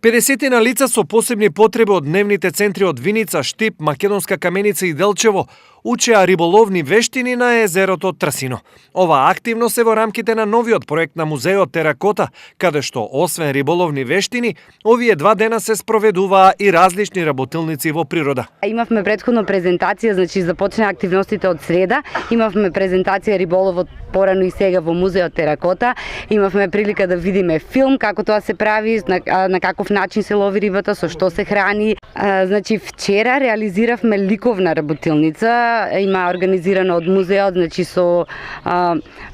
50 на лица со посебни потреби од дневните центри од Виница, Штип, Македонска Каменица и Делчево учеа риболовни вештини на езерото Трсино. Ова активност е во рамките на новиот проект на музеот Теракота, каде што освен риболовни вештини, овие 2 дена се спроведуваа и различни работилници во природа. Имавме претходно презентација, значи започна активностите од среда, имавме презентација риболовот порано и сега во музеот Теракота, имавме прилика да видиме филм како тоа се прави, на каков начин се лови рибата, со што се храни. Значи вчера реализиравме ликовна работилница, има организирана од музеот, значи со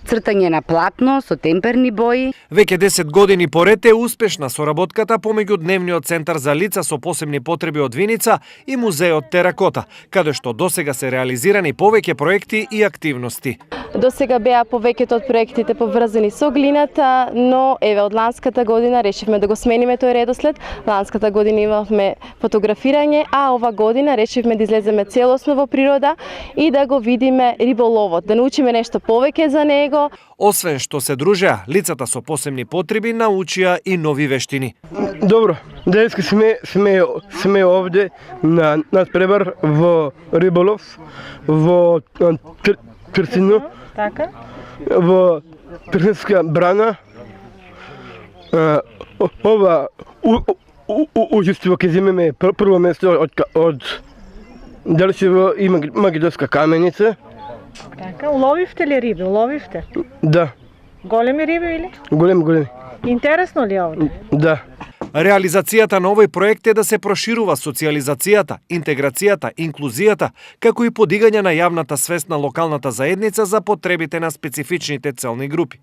цртање на платно, со темперни бои. Веќе 10 години поред е успешна соработката помеѓу Дневниот центар за лица со посебни потреби од Виница и музеот Теракота, каде што досега се реализирани повеќе проекти и активности. Досега беа повеќето од проектите поврзани со глината, но еве од ланската година решивме да го смениме тој редослед. Ланската година имавме фотографирање, а ова година решивме да излеземе целосно во природа и да го видиме риболовот, да научиме нешто повеќе за него. Освен што се дружеа, лицата со посебни потреби научија и нови вештини. Добро, денеска сме овде на надпревар во риболов, во Трсино, Така? во Трсинска брана. Ова учество ќе земеме прво место од Делчево и Македонска Каменица. Така, уловивте ли риби? Уловивте? Да, Големи риби или? големи. Интересно ли е овде? Да. Реализацијата на овој проект е да се проширува социјализацијата, интеграцијата, инклузијата, како и подигање на јавната свест на локалната заедница за потребите на специфичните целни групи.